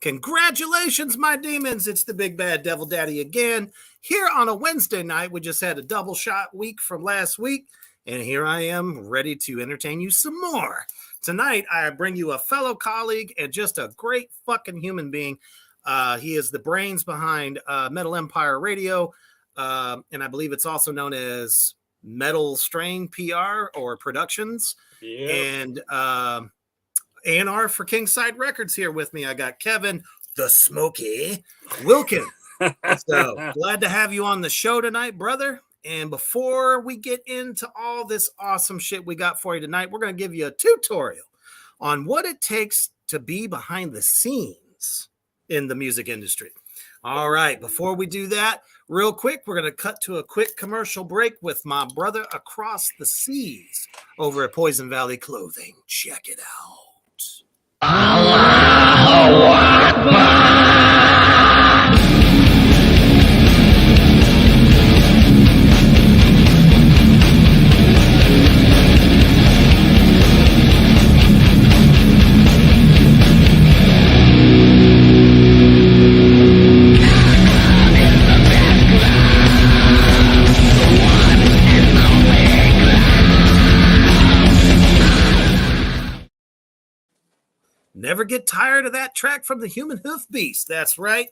Congratulations, my demons. It's the Big Bad Devil Daddy again. Here on a Wednesday night, we just had a double shot week from last week, and here I am ready to entertain you some more. Tonight, I bring you a fellow colleague and just a great fucking human being. He is the brains behind Metal Empire Radio, and I believe it's also known as Metal Strain PR or Productions. Yep. And A&R for Kingside Records here with me. I got Kevin, the Smoky, Wilkin. So glad to have you on the show tonight, brother. And before we get into all this awesome shit we got for you tonight, we're going to give you a tutorial on what it takes to be behind the scenes in the music industry. All right, before we do that, real quick, we're going to cut to a quick commercial break with my brother across the seas over at Poison Valley Clothing. Check it out. Allahu Akbar. Never get tired of that track from the Human Hoof Beast. That's right.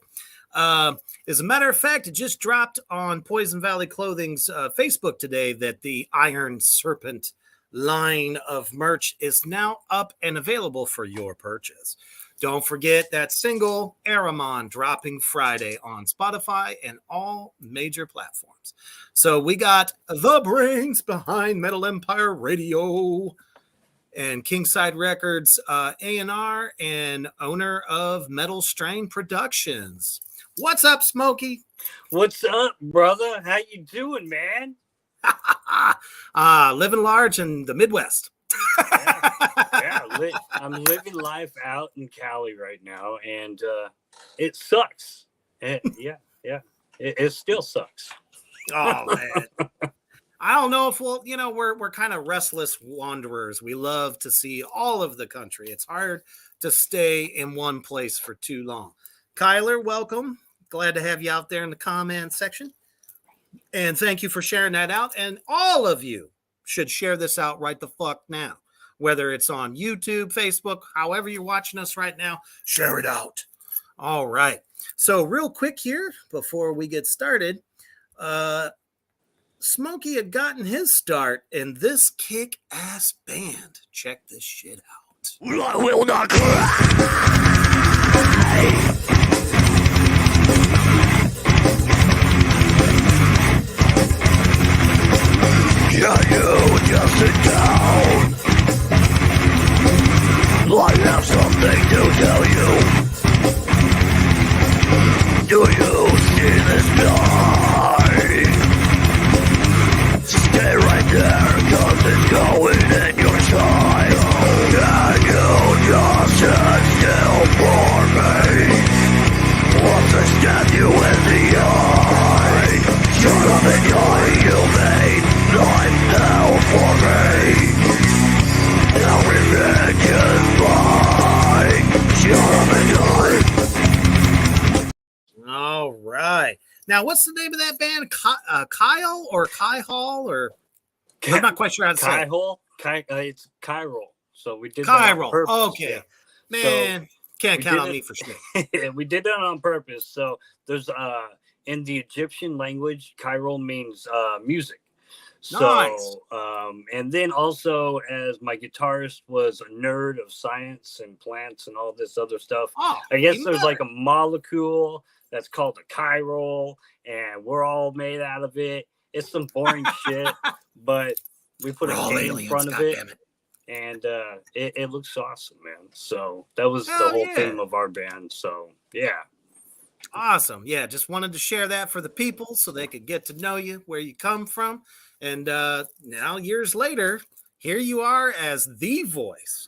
As a matter of fact, it just dropped on Poison Valley Clothing's Facebook today that the Iron Serpent line of merch is now up and available for your purchase. Don't forget that single, Aramon, dropping Friday on Spotify and all major platforms. So we got the brains behind Metal Empire Radio and Kingside Records, A&R, and owner of Metal Strain Productions. What's up, Smoky? What's up, brother? How you doing, man? Living large in the Midwest. I'm living life out in Cali right now, and it sucks. It still sucks. Oh, man. I don't know if we're kind of restless wanderers. We love to see all of the country. It's hard to stay in one place for too long. Kyler, welcome. Glad to have you out there in the comment section. And thank you for sharing that out. And all of you should share this out right the fuck now. Whether it's on YouTube, Facebook, however you're watching us right now, share it out. All right. So real quick here, before we get started, Smoky had gotten his start in this kick-ass band. Check this shit out. I will not cry. Can you just sit down? I have something to tell you. Do you see this guy? Stay right there, cause it's going in your side. Can you just sit still for me? Want to stab you in the eye. Shut up and die, you made life hell for me. Now revenge is mine. Shut up and die. All right. Now, what's the name of that band? Kyle or Kai Hall? Or I'm not quite sure how to say it. It's Chiral. So we did Chiral. That on purpose. Okay. Yeah. Man, so can't count on me for shit. We did that on purpose. So there's in the Egyptian language, Chiral means music. So nice. And then also, as my guitarist was a nerd of science and plants and all this other stuff, I guess there's better. Like a molecule that's called a chiral, and we're all made out of it. It's some boring shit, but we put a K in front of it, and it looks awesome, man. So that was the whole theme of our band. So yeah. Awesome. Yeah, just wanted to share that for the people so they could get to know you, where you come from. And now, years later, here you are as the voice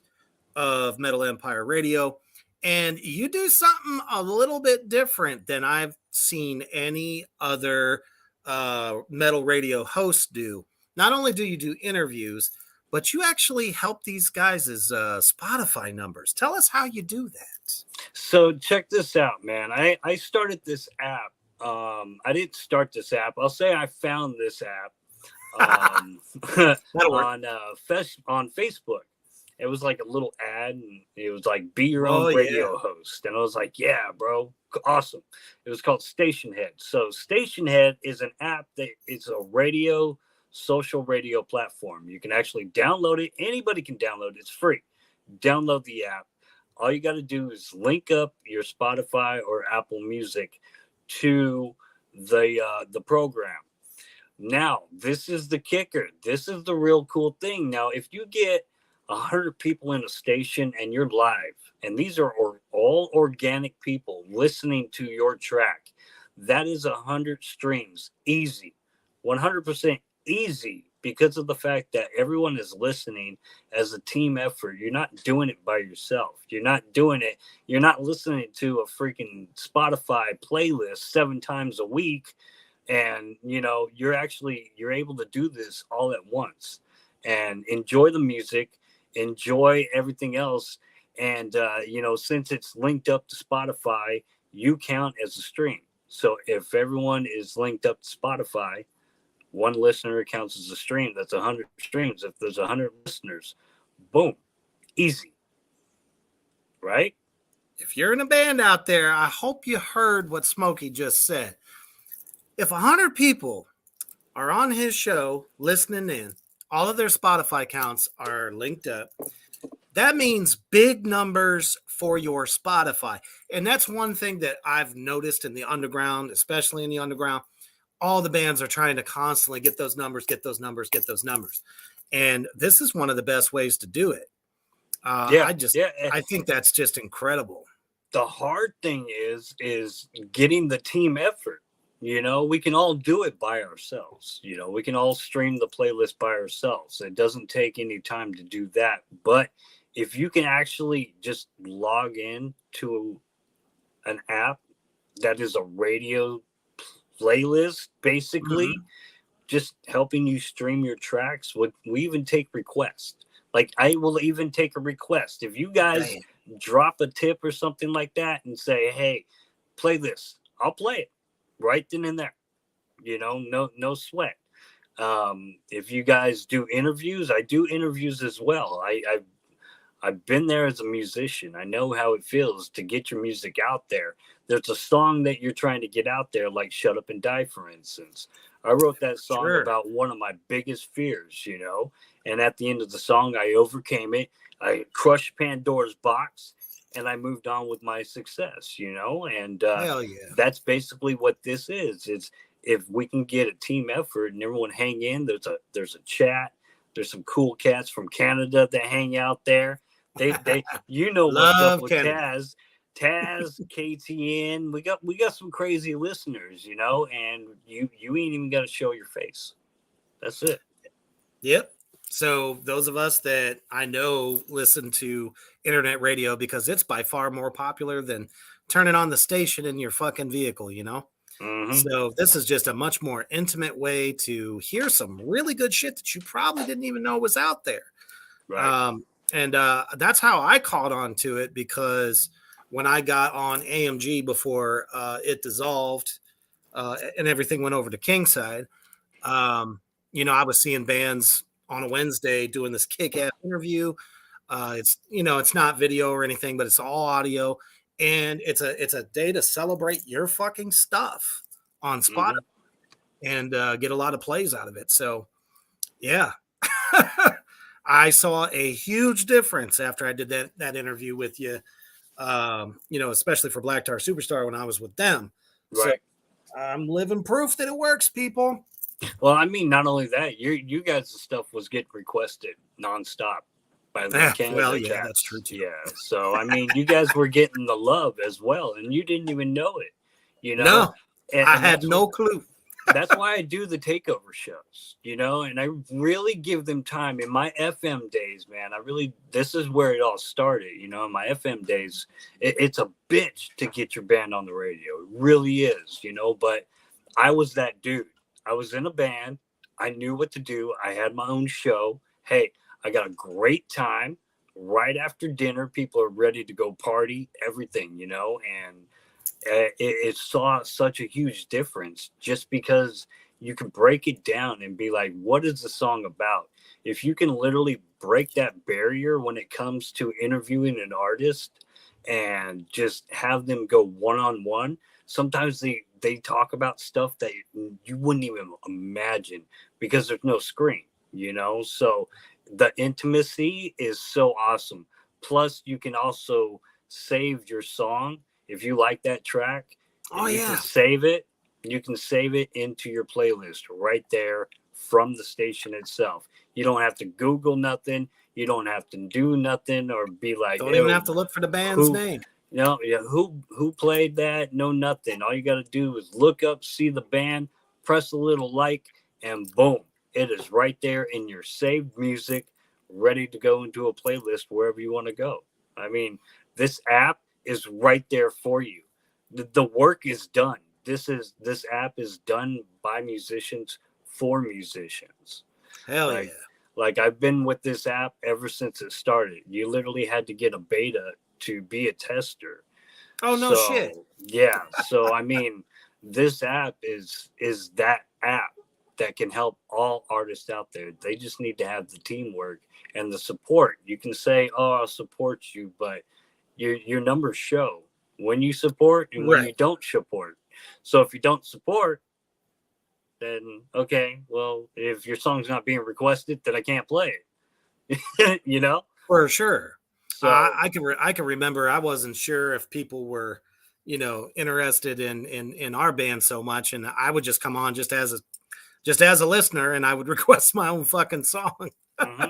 of Metal Empire Radio. And you do something a little bit different than I've seen any other metal radio host do. Not only do you do interviews, but you actually help these guys' Spotify numbers. Tell us how you do that. So check this out, man. I started this app. I didn't start this app. I'll say I found this app on Facebook. It was like a little ad, and it was like, be your own radio host. And I was like, yeah, bro, awesome. It was called Station Head. So Station Head is an app that is a social radio platform. You can actually download it. Anybody can download it. It's free. Download the app. All you got to do is link up your Spotify or Apple Music to the program. Now, this is the kicker. This is the real cool thing. Now, if you get 100 people in a station and you're live, and these are all organic people listening to your track, that is 100 streams. Easy. 100% easy, because of the fact that everyone is listening as a team effort. You're not doing it by yourself. You're not listening to a freaking Spotify playlist 7 times a week. And, you're able to do this all at once and enjoy the music, enjoy everything else. And, since it's linked up to Spotify, you count as a stream. So if everyone is linked up to Spotify, one listener counts as a stream. That's 100 streams. If there's 100 listeners, boom, easy. Right? If you're in a band out there, I hope you heard what Smoky just said. If 100 people are on his show listening in, all of their Spotify counts are linked up. That means big numbers for your Spotify. And that's one thing that I've noticed in the underground, especially in the underground. All the bands are trying to constantly get those numbers. And this is one of the best ways to do it. I think that's just incredible. The hard thing is getting the team effort. We can all do it by ourselves. We can all stream the playlist by ourselves. It doesn't take any time to do that. But if you can actually just log in to an app that is a radio playlist, basically, just helping you stream your tracks. We even take requests. Like, I will even take a request. If you guys drop a tip or something like that and say, hey, play this, I'll play it right then and there. No sweat. If you guys do interviews, I do interviews as well. I've been there as a musician. I know how it feels to get your music out there. There's a song that you're trying to get out there, like Shut Up and Die, for instance. I wrote that song about one of my biggest fears, and at the end of the song, I overcame it. I crushed Pandora's box, and I moved on with my success, and that's basically what this is. It's if we can get a team effort and everyone hang in, there's a chat. There's some cool cats from Canada that hang out there. They what's up with Canada. Taz, KTN. We got some crazy listeners, and you ain't even got to show your face. That's it. Yep. So those of us that I know listen to internet radio because it's by far more popular than turning on the station in your fucking vehicle, So this is just a much more intimate way to hear some really good shit that you probably didn't even know was out there. Right. And that's how I caught on to it, because when I got on AMG before it dissolved and everything went over to Kingside, I was seeing bands on a Wednesday doing this kick-ass interview. It's not video or anything, but it's all audio. And it's a day to celebrate your fucking stuff on Spotify and get a lot of plays out of it. So, yeah, I saw a huge difference after I did that interview with you, especially for Black Tar Superstar when I was with them. Right. So I'm living proof that it works, people. Well, I mean, not only that, you guys' stuff was getting requested nonstop by the Canada. Well, yeah, cats. That's true too. Yeah, so I mean, you guys were getting the love as well, and you didn't even know it. No, I had no clue. That's why I do the takeover shows, and I really give them time. In my FM days, man, this is where it all started. In my FM days, it's a bitch to get your band on the radio. It really is, but I was that dude. I was in a band. I knew what to do. I had my own show. Hey, I got a great time. Right after dinner, people are ready to go party, everything, you know, and it saw such a huge difference just because you can break it down and be like, what is the song about? If you can literally break that barrier when it comes to interviewing an artist and just have them go one-on-one, sometimes they talk about stuff that you wouldn't even imagine because there's no screen, you know? So the intimacy is so awesome. Plus, you can also save your song if you like that track. Oh you yeah. can save it. You can save it into your playlist right there from the station itself. You don't have to Google nothing. You don't have to do nothing or be like, don't even have to look for the band's name. No, yeah, who played that? No, nothing. All you got to do is look up, see the band, press a little like, and boom, it is right there in your saved music, ready to go into a playlist wherever you want to go. I mean, this app is right there for you. The work is done. This app is done by musicians for musicians. Hell yeah. Like I've been with this app ever since it started. You literally had to get a beta to be a tester. Oh no shit. Yeah. So I mean, this app is that app that can help all artists out there. They just need to have the teamwork and the support. You can say, "Oh, I'll support you," but your numbers show when you support and when you don't support. So if you don't support, then okay, well, if your song's not being requested, then I can't play it. You know, for sure. So I can remember I wasn't sure if people were, you know, interested in our band so much, and I would just come on just as a listener, and I would request my own fucking song. Mm-hmm.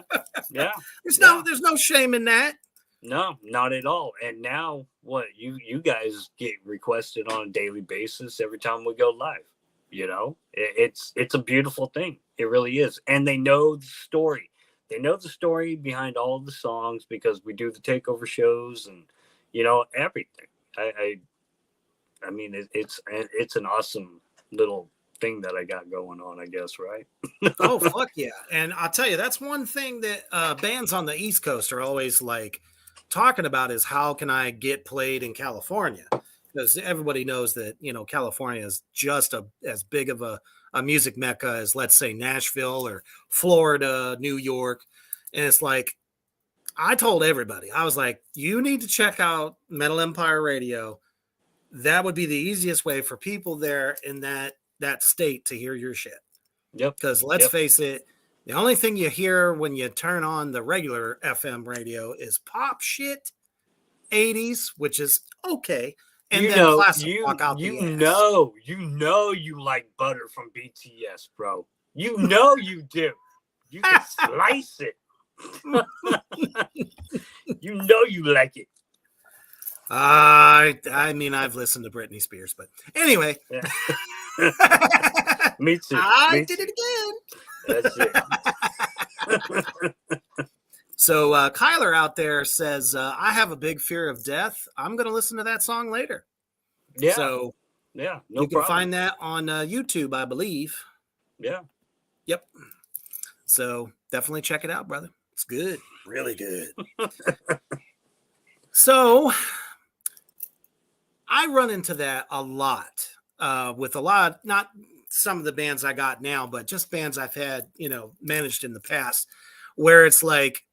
Yeah, there's no shame in that. No, not at all. And now what you guys get requested on a daily basis every time we go live. You know, it's a beautiful thing. It really is. And they know the story. They know the story behind all of the songs because we do the takeover shows and, you know, everything. I mean, it's an awesome little thing that I got going on, I guess, right? Oh, fuck yeah. And I'll tell you, that's one thing that bands on the East Coast are always like talking about is how can I get played in California? Because everybody knows that, you know, California is just as big of a music mecca as, let's say, Nashville or Florida, New York. And it's like, I told everybody, I was like, you need to check out Metal Empire Radio. That would be the easiest way for people there in that state to hear your shit. Yep. Because let's face it, the only thing you hear when you turn on the regular FM radio is pop shit, 80s, which is okay. And you then know, classic walk out the ass. You like butter from BTS, bro. You know you do. You can slice it. You know you like it. I mean, I've listened to Britney Spears, but anyway. Yeah. Me too. I did it again. That's it. So Kyler out there says, I have a big fear of death. I'm going to listen to that song later. Yeah. So yeah, you can find that on YouTube, I believe. Yeah. Yep. So definitely check it out, brother. It's good. Really good. So I run into that a lot with a lot, not some of the bands I got now, but just bands I've had, you know, managed in the past, where it's like,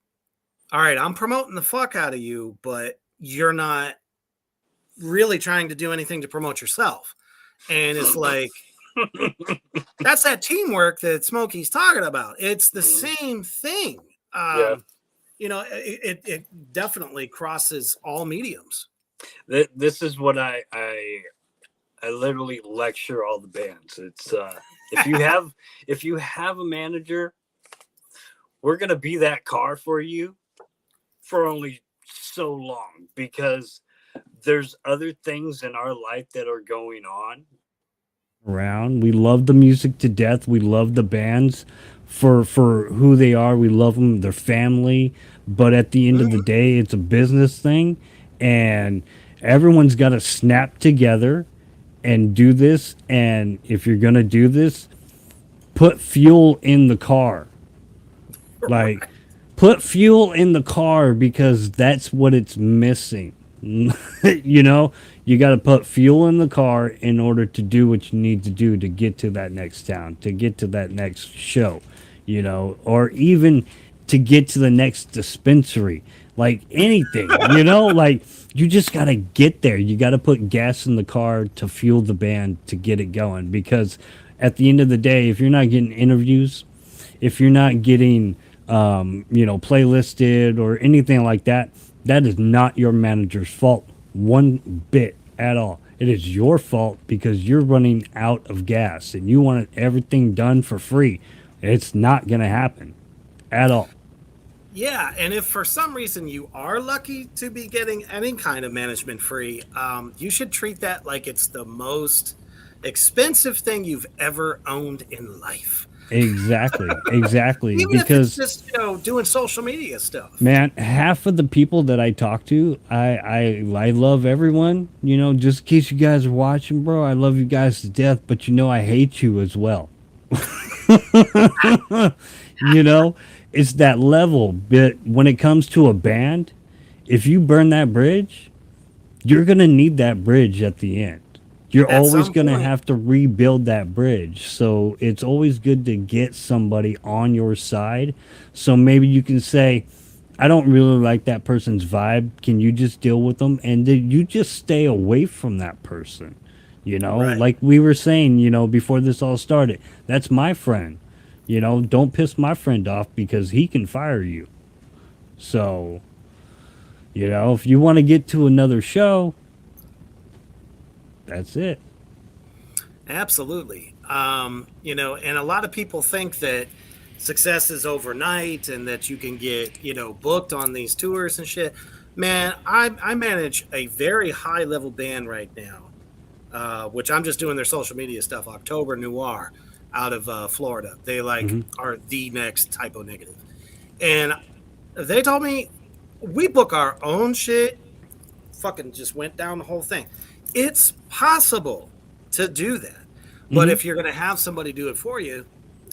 all right, I'm promoting the fuck out of you, but you're not really trying to do anything to promote yourself. And it's like, that's that teamwork that Smoky's talking about. It's the same thing. You know, it definitely crosses all mediums. This is what I literally lecture all the bands. It's if you have a manager, we're gonna be that car for you for only so long because there's other things in our life that are going on around. We love the music to death. We love the bands for who they are. We love them, their family. But at the end of the day, it's a business thing, and everyone's got to snap together and do this. And if you're gonna do this, put fuel in the car. Like, Put fuel in the car because that's what it's missing. You know, you got to put fuel in the car in order to do what you need to do to get to that next town, to get to that next show, you know, or even to get to the next dispensary. Like anything, you know, like you just got to get there. You got to put gas in the car to fuel the band to get it going, because at the end of the day, if you're not getting interviews, if you're not getting you know, playlisted or anything like that, that is not your manager's fault one bit at all. It is your fault because you're running out of gas and you want everything done for free. It's not going to happen at all. Yeah, and if for some reason you are lucky to be getting any kind of management free, you should treat that like it's the most expensive thing you've ever owned in life. Exactly, exactly. Even because if it's just, you know, doing social media stuff. Man, half of the people that I talk to, I love everyone. You know, just in case you guys are watching, bro, I love you guys to death, but you know I hate you as well. You know, it's that level. But when it comes to a band, if you burn that bridge, you're gonna need that bridge at the end. You're At always some going to point. have to rebuild that bridge. So it's always good to get somebody on your side. So maybe you can say, I don't really like that person's vibe. Can you just deal with them? And then you just stay away from that person. You know, Right. like we were saying, you know, before this all started, that's my friend. You know, don't piss my friend off because he can fire you. So, you know, if you want to get to another show, that's it. Absolutely. You know, and a lot of people think that success is overnight and that you can get, you know, booked on these tours and shit. Man, I manage a very high level band right now, which I'm just doing their social media stuff. October Noir out of Florida. They like are the next Typo Negative. And they told me we book our own shit. Fucking just went down the whole thing. It's possible to do that. But if you're going to have somebody do it for you,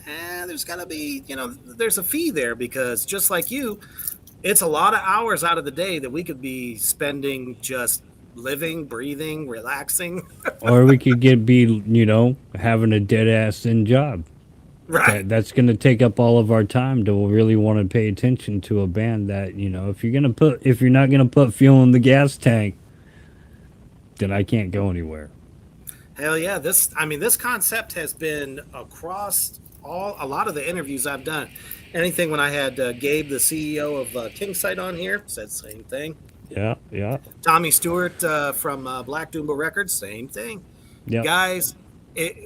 there's got to be, you know, there's a fee there, because just like you, it's a lot of hours out of the day that we could be spending just living, breathing, relaxing. Or we could be, you know, having a dead ass end job. Right. That's going to take up all of our time to really want to pay attention to a band that, you know, if you're not going to put fuel in the gas tank, then I can't go anywhere. Hell yeah. This concept has been across a lot of the interviews I've done. Anything when I had Gabe, the CEO of Kingsight, on here, said the same thing. Yeah. Tommy Stewart from Black Doomba Records, same thing. Yeah. Guys,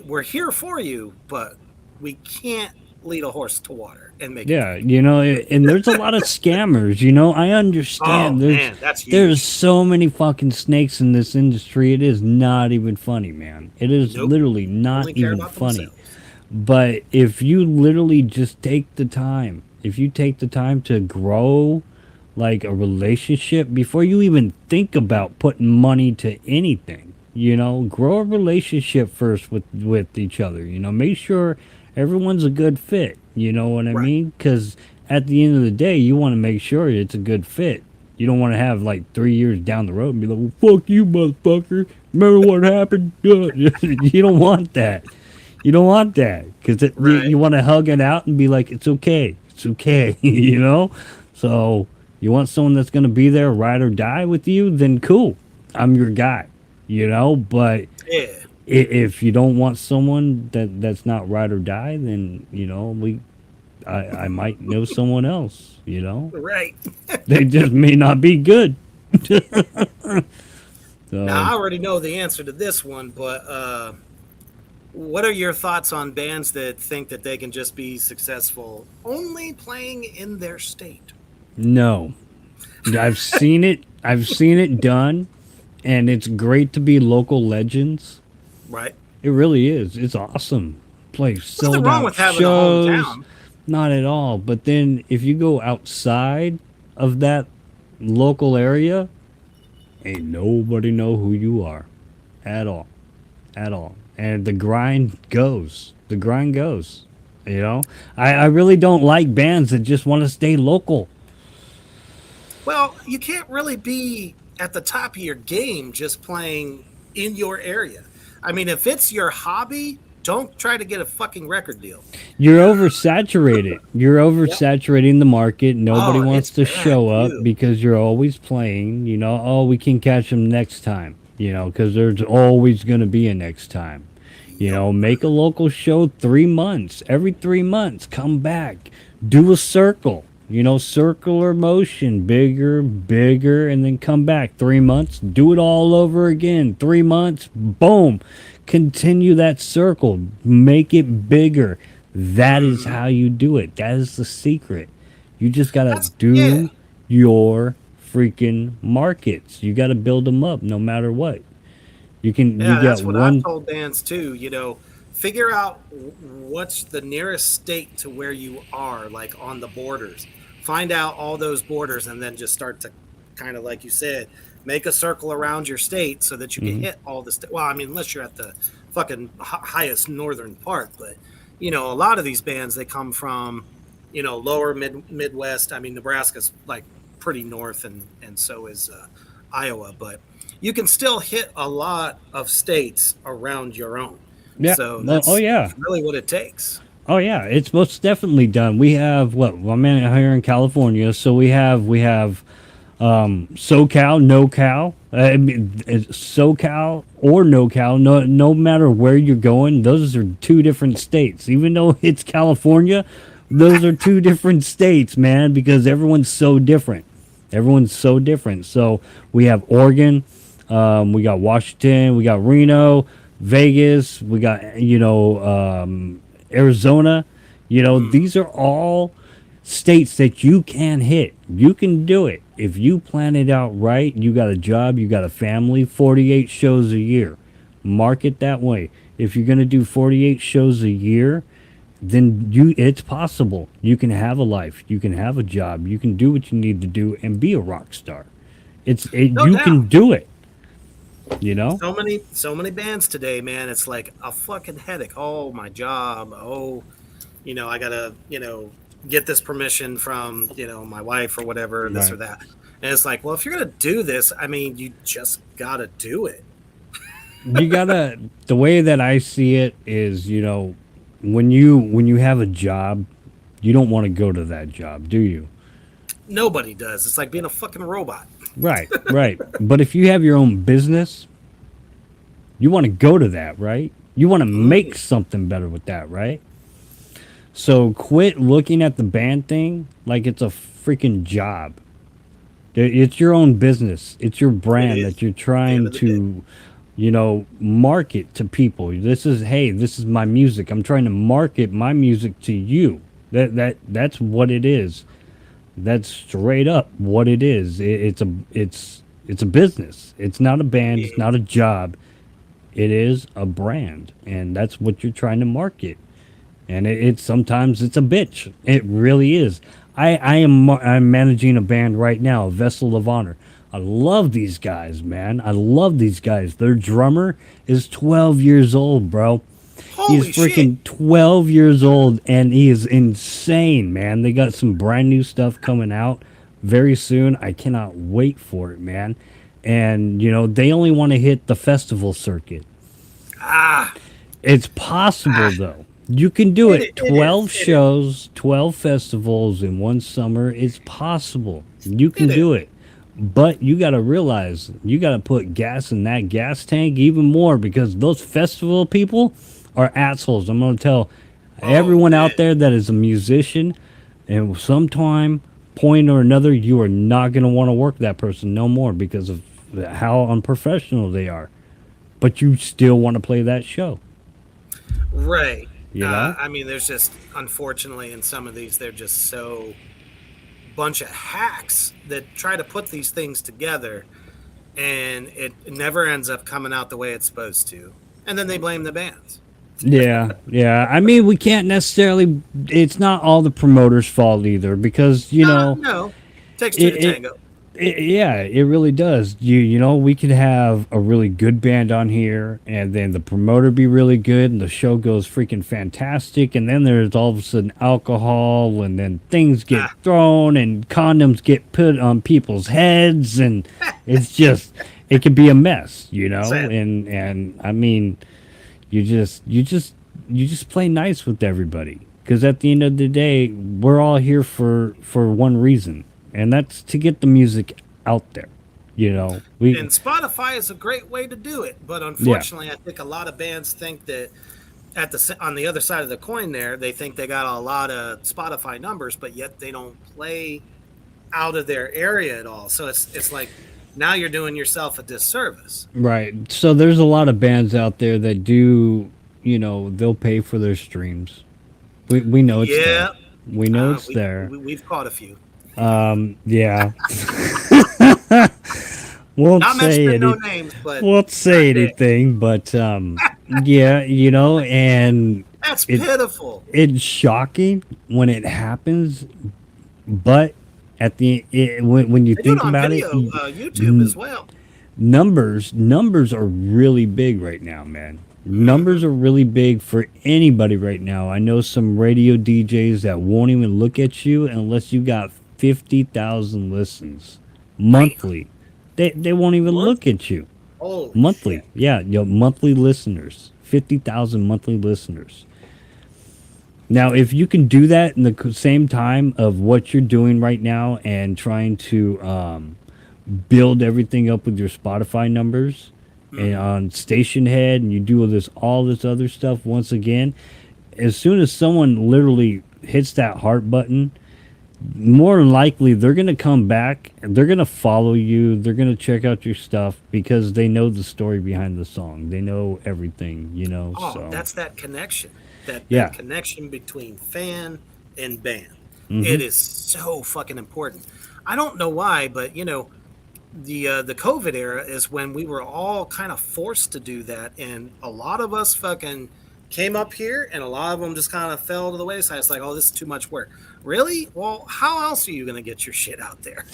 we're here for you, but we can't lead a horse to water and make it. Yeah, you know, and there's a lot of scammers, you know, I understand. That's huge. There's so many fucking snakes in this industry. It is not even funny, man. It is literally not Only care even about funny. themselves. But if you literally just take the time, to grow like a relationship before you even think about putting money to anything, you know, grow a relationship first with each other, you know, make sure everyone's a good fit, you know what I mean? Because at the end of the day, you want to make sure it's a good fit. You don't want to have like 3 years down the road and be like, well, fuck you, motherfucker. Remember what happened? You don't want that. You don't want that, because you want to hug it out and be like, it's okay. It's okay, you know? So you want someone that's going to be there, ride or die with you, then cool. I'm your guy, you know? But if you don't want someone that's not ride or die, then, you know, I might know someone else, you know? Right. They just may not be good. Now, I already know the answer to this one, but what are your thoughts on bands that think that they can just be successful only playing in their state? No. I've seen it. I've seen it done, and it's great to be local legends. Right. It really is. It's awesome. Play sold Nothing wrong out with having shows. a hometown. Not at all. But then if you go outside of that local area, ain't nobody know who you are at all. At all. And the grind goes. You know? I really don't like bands that just want to stay local. Well, you can't really be at the top of your game just playing in your area. I mean, if it's your hobby, don't try to get a fucking record deal. You're oversaturated. You're oversaturating the market. Nobody Oh, wants it's to bad, show up too. because you're always playing. You know, oh, we can catch them next time. You know, because there's always going to be a next time. You Yep. know, make a local show 3 months. Every 3 months, come back. Do a circle. You know, circular motion, bigger, bigger, and then come back 3 months. Do it all over again. 3 months, boom. Continue that circle. Make it bigger. That is how you do it. That is the secret. You just gotta Yeah. do your freaking markets. You gotta build them up no matter what. You Yeah, got that's what I've one. told bands too. Figure out what's the nearest state to where you are, like on the borders. Find out all those borders, and then just start to kind of, like you said, make a circle around your state so that you can Mhm. hit all the state. Well, I mean, unless you're at the fucking highest northern part, but a lot of these bands they come from, lower Midwest. I mean, Nebraska's like pretty north, and so is Iowa, but you can still hit a lot of states around your own. Yeah. So Oh, oh yeah. that's really what it takes. Oh yeah, it's most definitely done. We have what? Well, I'm here in California, so we have SoCal, NoCal. I mean, SoCal or NoCal. No matter where you're going, those are two different states. Even though it's California, those are two different states, man. Because everyone's so different. Everyone's so different. So we have Oregon, we got Washington, we got Reno, Vegas, we got Arizona. These are all states that you can hit. You can do it. If you plan it out right, you got a job, you got a family, 48 shows a year. Mark it that way. If you're going to do 48 shows a year, then it's possible. You can have a life, you can have a job, you can do what you need to do and be a rock star. No You doubt. can do it. You know? So many bands today, man. It's like a fucking headache. Oh, my job. Oh, I gotta, get this permission from, my wife or whatever, this or Right. that. And it's like, well, if you're gonna do this, I mean, you just gotta do it. You gotta the way that I see it is, when you have a job, you don't want to go to that job, do you? Nobody does. It's like being a fucking robot. Right, right. But if you have your own business, you want to go to that, right? You want to make something better with that, right? So quit looking at the band thing like it's a freaking job. It's your own business. It's your brand is. that you're End trying of the to, market to people. This is my music. I'm trying to market my music to you. That's what it is. That's straight up what it is. It's a business. It's not a band. It's not a job. It is a brand, and that's what you're trying to market. And it's sometimes it's a bitch. It really is. I'm managing a band right now, Vessel of Honor. I love these guys, man. I love these guys. Their drummer is 12 years old, bro. Holy He's freaking 12 years old, and he is insane, man. They got some brand new stuff coming out very soon. I cannot wait for it, man. And, they only want to hit the festival circuit. Ah, It's possible, though. You can do it. It 12 is. shows, 12 festivals in one summer. It's possible. You can It do it. But you got to realize you got to put gas in that gas tank even more because those festival people are assholes. I'm going to tell everyone out man. there that is a musician, and sometime, point or another, you are not going to want to work that person no more because of how unprofessional they are. But you still want to play that show. Right. You know? I mean, there's just, unfortunately, in some of these, they're just so bunch of hacks that try to put these things together, and it never ends up coming out the way it's supposed to. And then they blame the bands. Yeah, yeah. I mean, we can't necessarily. It's not all the promoters' fault either, because No, takes two to tango. Yeah, it really does. You know, we could have a really good band on here, and then the promoter be really good, and the show goes freaking fantastic, and then there's all of a sudden alcohol, and then things get thrown, and condoms get put on people's heads, and it's just it could be a mess, you know. Sad. And I mean, you just play nice with everybody, because at the end of the day, we're all here for one reason. And that's to get the music out there, you know. And Spotify is a great way to do it, but unfortunately, I think a lot of bands think that on the other side of the coin, they think they got a lot of Spotify numbers, but yet they don't play out of their area at all. So it's like now you're doing yourself a disservice. Right. So there's a lot of bands out there that do, you know, they'll pay for their streams. We know it's there. We know it's there. We've caught a few. Yeah. Won't say anything, but yeah, you know, and that's pitiful. It's shocking when it happens, but at when you think about video, YouTube as well. Numbers are really big right now, man. Numbers are really big for anybody right now. I know some radio DJs that won't even look at you unless you got 50,000 listens monthly. They won't even look at you. Oh, monthly. Shit. Yeah, monthly listeners. 50,000 monthly listeners. Now, if you can do that in the same time of what you're doing right now and trying to build everything up with your Spotify numbers and on Station Head, and you do all this other stuff once again, as soon as someone literally hits that heart button, more than likely they're going to come back, they're going to follow you, they're going to check out your stuff because they know the story behind the song, they know everything, you know. So that's that connection, that connection between fan and band. It is so fucking important. I don't know why, but you know, the COVID era is when we were all kind of forced to do that, and a lot of us fucking came up here, and a lot of them just kind of fell to the wayside. It's like, oh, this is too much work. Really? Well, how else are you going to get your shit out there?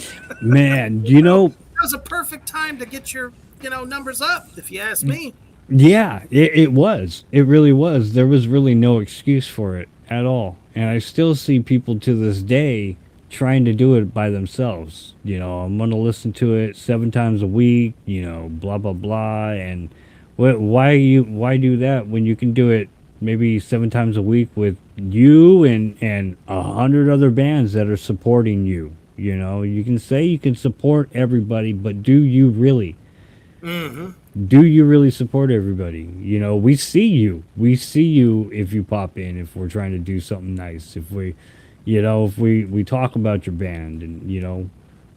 Man, you know, that was a perfect time to get your, you know, numbers up, if you ask me. Yeah, it was. It really was. There was really no excuse for it at all. And I still see people to this day trying to do it by themselves. You know, I'm going to listen to it 7 times a week, you know, blah, blah, blah. And why do that when you can do it maybe 7 times a week with you and 100 other bands that are supporting you? You know, you can say you can support everybody, but do you really? Do you really support everybody? You know, we see you if you pop in, if we're trying to do something nice, if we, you know, if we talk about your band, and you know,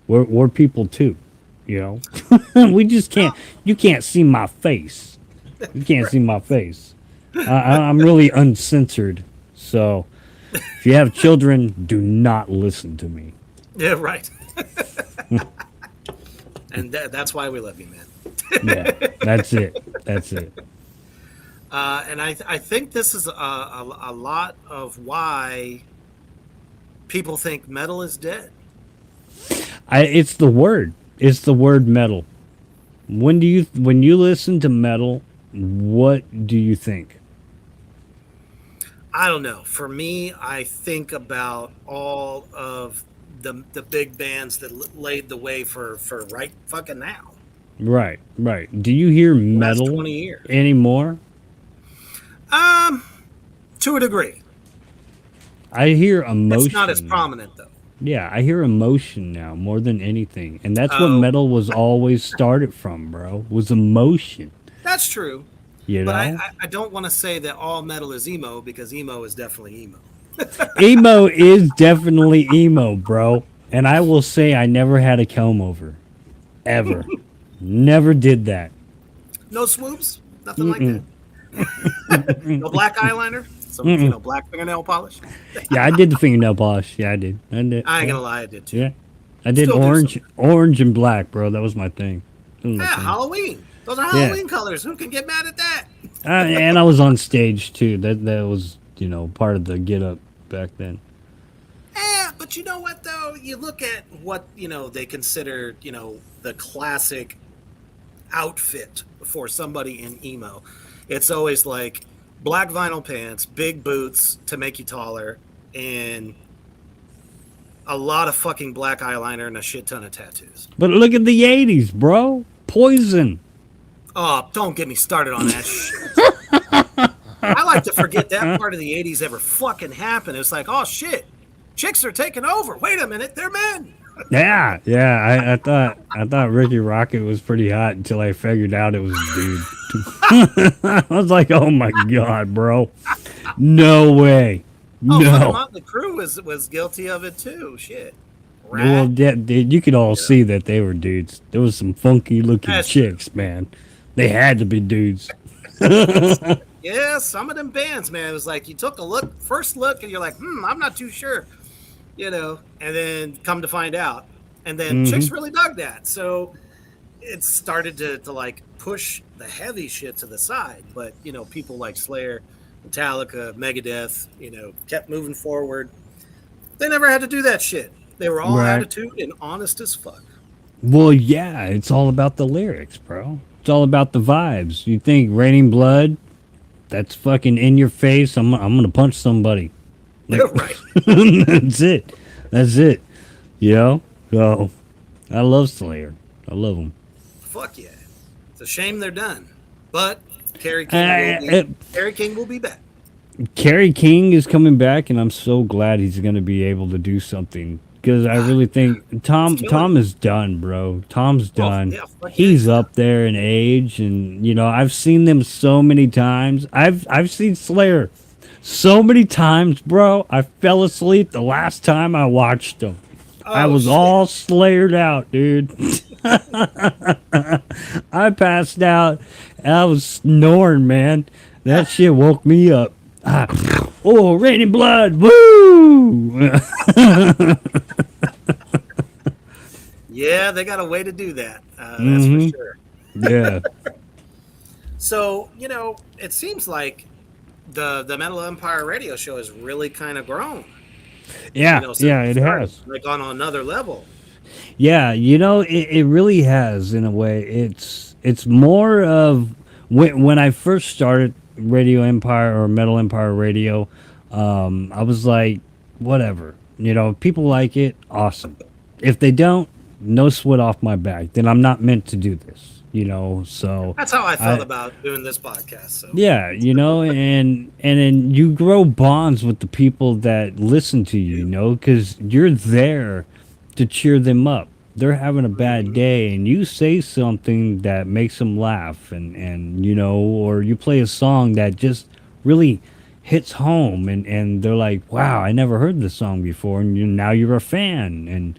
we're people too, you know. We just can't, you can't see my face. You can't see my face. I'm really uncensored. So if you have children, do not listen to me. Yeah, right. And that's why we love you, man. Yeah, that's it. And I think this is a lot of why people think metal is dead. It's the word metal. When you listen to metal, what do you think? I don't know. For me, I think about all of the big bands that laid the way for right fucking now. Right. Do you hear metal 20 years anymore? To a degree. I hear emotion. It's not as prominent though. Yeah, I hear emotion now more than anything, and that's what metal was always started from, bro. Was emotion. That's true. You know, but I don't want to say that all metal is emo, because emo is definitely emo. Emo is definitely emo, bro. And I will say I never had a comb over, ever. Never did that. No swoops, nothing like that. No black eyeliner, some you know, black fingernail polish. Yeah, I did the fingernail polish. Yeah, I did. I ain't gonna lie, I did too. Yeah, I did orange and black, bro. That was my thing. Halloween. Those are Halloween colors. Who can get mad at that? And I was on stage too. That was, you know, part of the get up back then. Yeah, but But you know what, though? You look at what, they consider, the classic outfit for somebody in emo. It's always like black vinyl pants, big boots to make you taller, and a lot of fucking black eyeliner and a shit ton of tattoos. But look at the 80s, bro. Poison. Oh, don't get me started on that shit. I like to forget that part of the 80s ever fucking happened. It's like, oh shit, chicks are taking over. Wait a minute, they're men. Yeah. I thought Ricky Rocket was pretty hot until I figured out it was a dude. I was like, oh my god, bro. No way. Oh, no. Motley Crue was guilty of it too. Shit. Rat. Well, you could all see that they were dudes. There was some funky looking chicks, man. They had to be dudes. Yeah, some of them bands, man, it was like you took a first look, and you're like, I'm not too sure, and then come to find out, and then chicks really dug that, so it started to like push the heavy shit to the side, but people like Slayer, Metallica, Megadeth, kept moving forward. They never had to do that shit. They were all attitude and honest as fuck. Well, yeah, it's all about the lyrics, bro. It's all about the vibes. You think Raining Blood? That's fucking in your face. I'm gonna punch somebody. Like, right. That's it. So I love Slayer. I love them. Fuck yeah. It's a shame they're done, but Kerry King will be back. Kerry King is coming back, and I'm so glad he's gonna be able to do something. Because I really think Tom is done, bro. Tom's done. He's up there in age, and I've seen them so many times. I've seen Slayer so many times, bro. I fell asleep the last time I watched them. I was all slayered out, dude. I passed out. And I was snoring, man. That shit woke me up. Oh, Raining Blood, woo! Yeah, they got a way to do that. That's for sure. Yeah. So, it seems like the Metal Empire radio show has really kind of grown. Yeah, it has. Like on another level. Yeah, it really has in a way. It's more of when I first started Radio Empire or Metal Empire Radio, I was like, whatever. People like it, awesome. If they don't, no sweat off my back. Then I'm not meant to do this. So that's how I felt about doing this podcast. So. Yeah, and then you grow bonds with the people that listen to you, because you're there to cheer them up. They're having a bad day, and you say something that makes them laugh, and or you play a song that just really hits home, and they're like, wow, I never heard this song before, and now you're a fan, and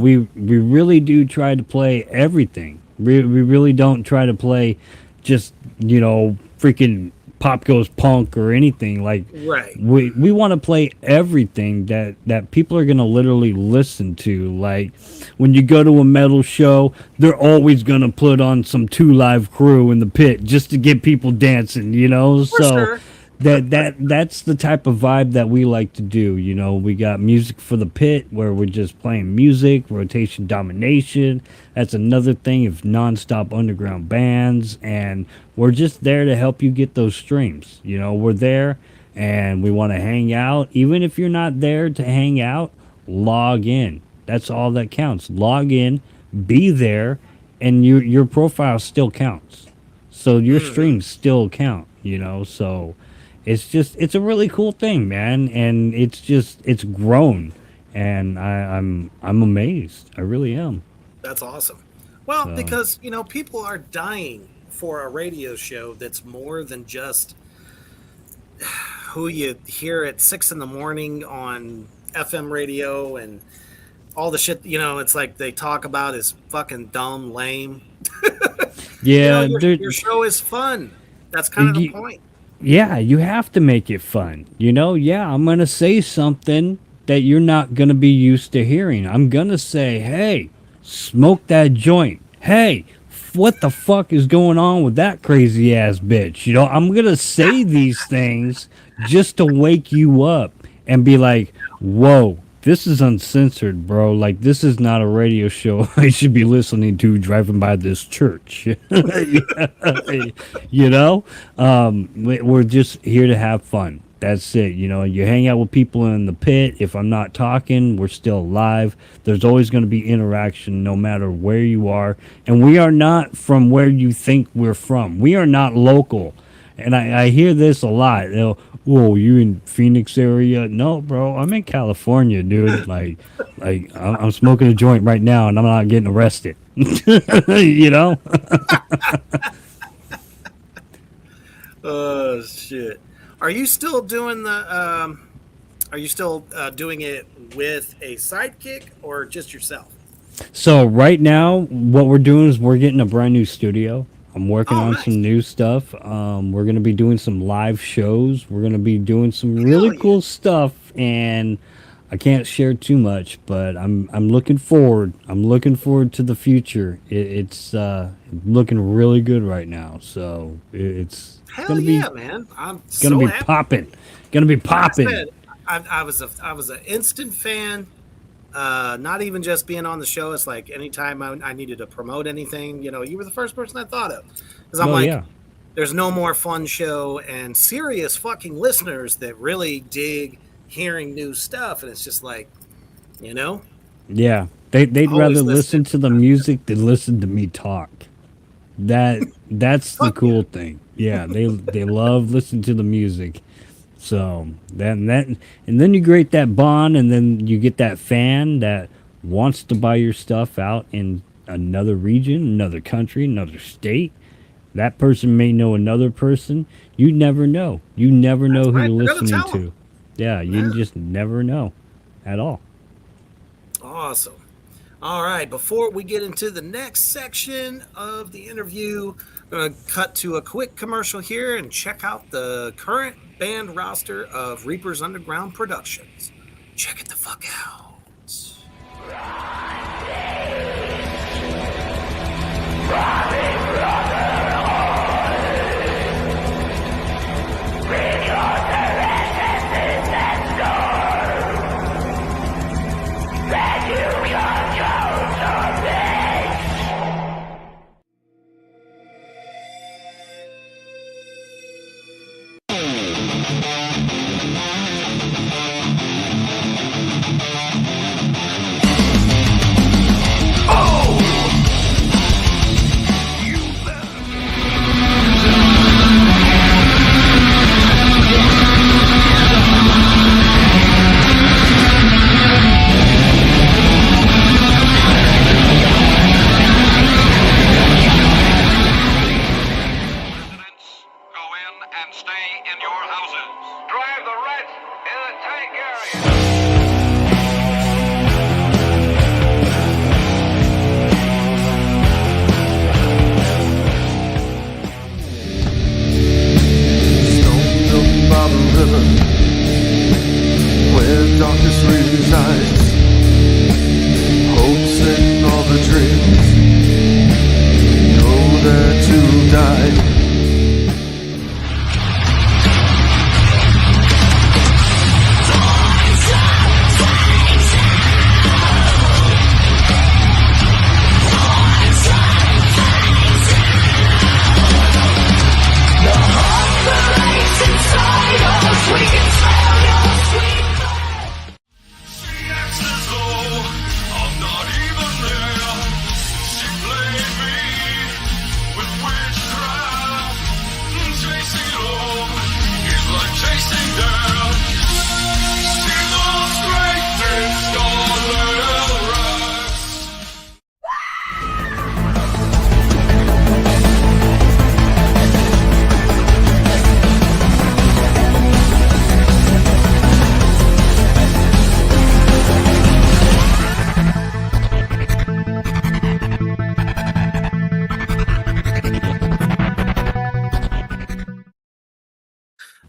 we really do try to play everything. We really don't try to play just freaking pop goes punk or anything. Like, right. We want to play everything that people are gonna literally listen to. Like, when you go to a metal show, they're always gonna put on some 2 Live Crew in the pit just to get people dancing. For sure. That's the type of vibe that we like to do. We got Music for the Pit, where we're just playing music, rotation domination. That's another thing of nonstop underground bands, and we're just there to help you get those streams. We're there, and we want to hang out. Even if you're not there to hang out, log in. That's all that counts. Log in, be there, and your profile still counts. So your streams still count. So. It's a really cool thing, man, and it's grown, and I'm amazed. I really am. That's awesome. Well, because people are dying for a radio show that's more than just who you hear at 6 a.m. on FM radio and all the shit. It's like they talk about is fucking dumb, lame. Yeah, your show is fun. That's kind of the point. Yeah, you have to make it fun. Yeah, I'm going to say something that you're not going to be used to hearing. I'm going to say, hey, smoke that joint. Hey, what the fuck is going on with that crazy ass bitch? I'm going to say these things just to wake you up and be like, whoa, this is uncensored, bro. Like, this is not a radio show I should be listening to driving by this church. You know, we're just here to have fun. That's it. You know, you hang out with people in the pit. If I'm not talking, we're still alive. There's always going to be interaction no matter where you are. And we are not from where you think we're from. We are not local. And I hear this a lot. You know, whoa, you in Phoenix area? No, bro, I'm in California, dude. I'm smoking a joint right now, and I'm not getting arrested. You know? Oh shit! Are you still doing the? Are you still doing it with a sidekick or just yourself? So right now, what we're doing is we're getting a brand new studio. I'm working on nice. some new stuff. We're gonna be doing some live shows. We're gonna be doing some really cool stuff, and I can't share too much, but I'm looking forward. I'm looking forward to the future. It's looking really good right now. So it's Hell gonna yeah, be man! I'm gonna so be happy. popping. Gonna be Like I popping. said, I was an instant fan. Not even just being on the show. It's like anytime I needed to promote anything, you know, you were the first person I thought of. Because I'm Oh like, yeah. there's no more fun show and serious fucking listeners that really dig hearing new stuff. And it's just like, you know, Yeah, they'd always rather listen listening. to the music than listen to me talk. That's the Fuck cool thing. Yeah, they love listening to the music. So and then you create that bond, and then you get that fan that wants to buy your stuff out in another region, another country, another state. That person may know another person. You never know. You never know who right. you're They're gonna listening tell 'em. to. Yeah, you Yeah. just never know at all. Awesome. All right. Before we get into the next section of the interview, I'm going to cut to a quick commercial here and check out the current band roster of Reaper's Underground Productions. Check it the fuck out.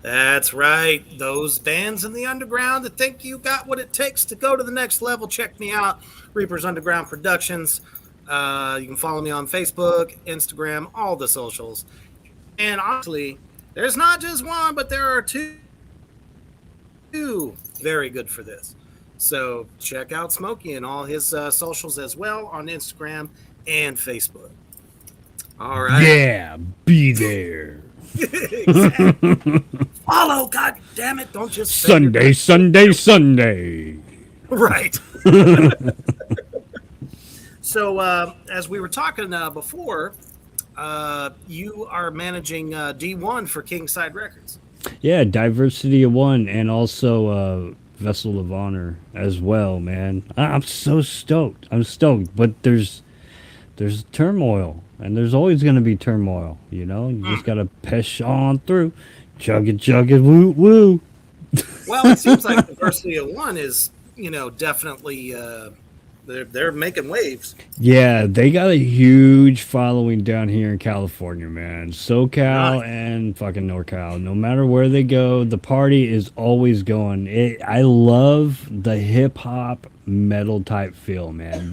That's right. Those bands in the underground that think you got what it takes to go to the next level, check me out. Reaper's Underground Productions. You can follow me on Facebook, Instagram, all the socials. And honestly, there's not just one, but there are two very good for this. So check out Smoky and all his socials as well on Instagram and Facebook. All right. Yeah, be there. Exactly. Follow, god damn it. Don't just say Sunday, Sunday, Sunday. Right. So as we were talking before, you are managing D1 for Kingside Records. Yeah, Diversity of One, and also Vessel of Honor as well, man. I'm so stoked. I'm stoked, but there's turmoil, and there's always going to be turmoil. You know, you just got to push on through, chug it, woo woo. Well, it seems like Diversity of One is, definitely they're making waves. Yeah, they got a huge following down here in California, man. SoCal and fucking NorCal. No matter where they go, the party is always going. I love the hip hop metal type feel, man.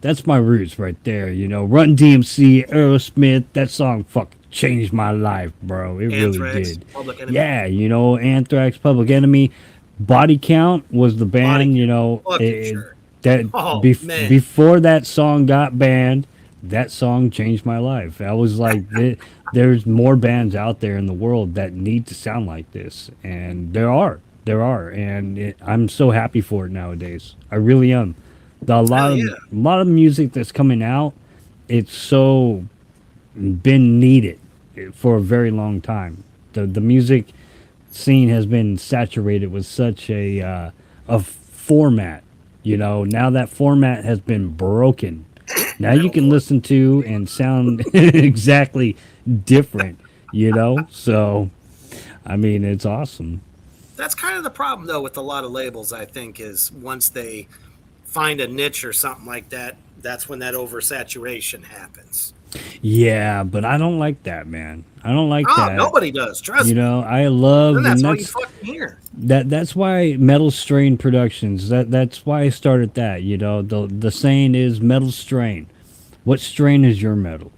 That's my roots right there. Run DMC, Aerosmith. That song fucking changed my life, bro. It Anthrax, really did. Public Enemy. Yeah, Anthrax, Public Enemy. Body Count was the band. Sure. That before that song got banned, that song changed my life. I was like, there's more bands out there in the world that need to sound like this, and there are, and I'm so happy for it nowadays. I really am. A lot of music that's coming out, it's so been needed for a very long time. The music scene has been saturated with such a format. Now that format has been broken. Now you can listen to and sound exactly different, So, I mean, it's awesome. That's kind of the problem, though, with a lot of labels, I think, is once they find a niche or something like that, that's when that oversaturation happens. Yeah, but I don't like that, man. I don't like that. Nobody does. Trust me. I love. And that's all you fucking hear. That's why Metal Strain Productions. That's why I started that. The saying is Metal Strain. What strain is your metal?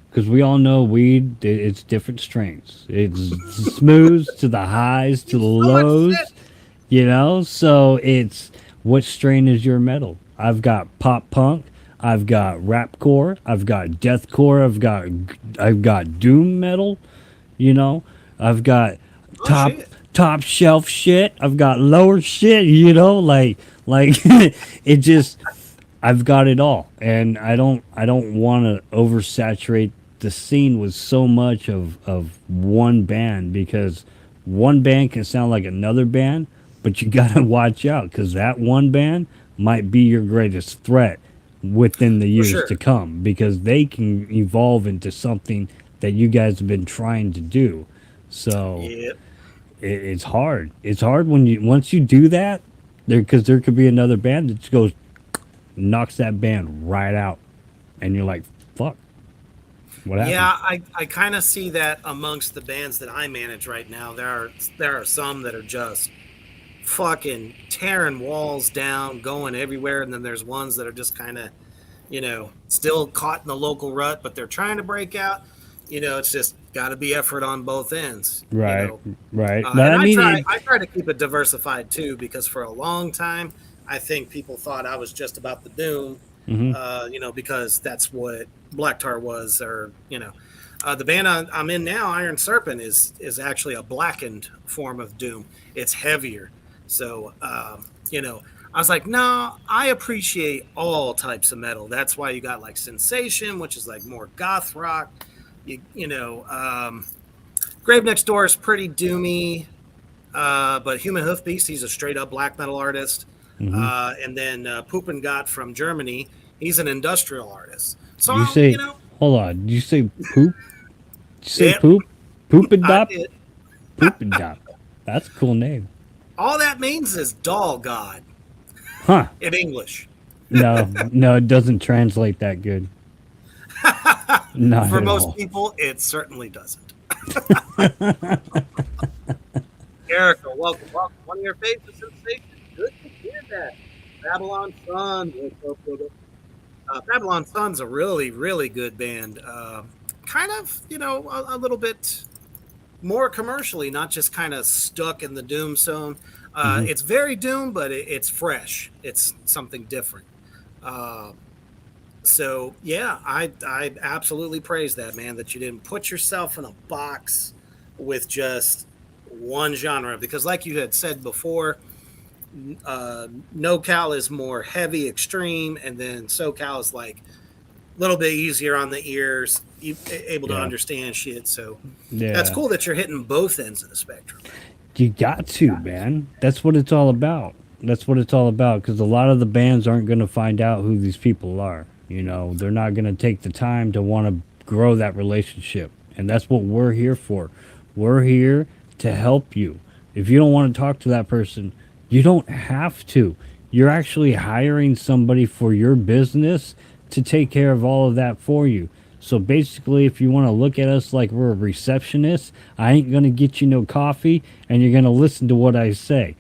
Because we all know weed. It's different strains. It's smooths to the highs to the lows. So it's what strain is your metal? I've got pop punk. I've got rapcore, I've got deathcore, I've got doom metal, I've got top shelf shit, I've got lower shit, like it just I've got it all, and I don't want to oversaturate the scene with so much of one band, because one band can sound like another band, but you got to watch out, because that one band might be your greatest threat within the years to come, because they can evolve into something that you guys have been trying to do. So it's hard. It's hard once you do that, because there could be another band that just goes knocks that band right out, and you're like, fuck, what happened? Yeah, I kind of see that amongst the bands that I manage right now. There are some that are just fucking tearing walls down, going everywhere, and then there's ones that are just kind of, still caught in the local rut, but they're trying to break out. It's just got to be effort on both ends. Right, right. But I try to keep it diversified too, because for a long time, I think people thought I was just about the doom, because that's what Black Tar was, or the band I'm in now, Iron Serpent, is actually a blackened form of doom. It's heavier. So, I was like, no, I appreciate all types of metal. That's why you got like Sensation, which is like more goth rock. Grave Next Door is pretty doomy, but Human Hoof Beast, he's a straight up black metal artist. And then Poopin' Got from Germany, he's an industrial artist. So, hold on, did you say poop? Did you say poop? Poopin' Dop? Poopin' Dop. That's a cool name. All that means is doll god. Huh. In English. No, it doesn't translate that good. Not for at most all. people, it certainly doesn't. Erica, welcome. One of your favorite sensations. Good to hear that. Babylon Sun. Babylon Sun's a really, really good band. Kind of, a little bit more commercially, not just kind of stuck in the doom zone. It's very Doom, but it's fresh. It's something different. So yeah, I absolutely praise that, man, that you didn't put yourself in a box with just one genre, because like you had said before, NoCal is more heavy, extreme, and then SoCal is like a little bit easier on the ears, able to understand shit. So that's cool that you're hitting both ends of the spectrum. You got to, man. That's what it's all about. That's what it's all about, because a lot of the bands aren't going to find out who these people are. You know, they're not going to take the time to want to grow that relationship. And that's what we're here for. We're here to help you. If you don't want to talk to that person, you don't have to. You're actually hiring somebody for your business to take care of all of that for you. So basically, if you want to look at us like we're a receptionist, I ain't going to get you no coffee, and you're going to listen to what I say.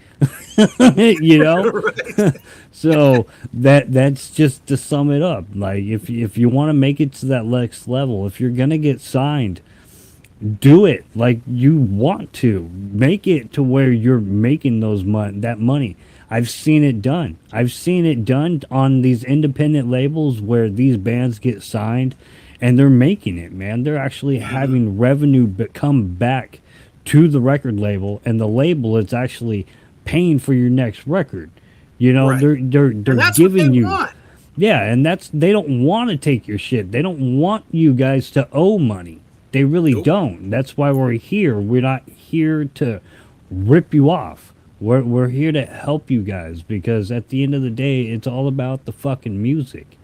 You know? Right. So that's just to sum it up. Like, if you want to make it to that next level, if you're going to get signed, do it like you want to. Make it to where you're making that money. I've seen it done. I've seen it done on these independent labels where these bands get signed and they're making it, man. They're actually having revenue come back to the record label, and the label is actually paying for your next record. You know, right. they're giving you want. Yeah, and they don't want to take your shit. They don't want you guys to owe money. They really don't. That's why we're here. We're not here to rip you off. We're here to help you guys, because at the end of the day, it's all about the fucking music.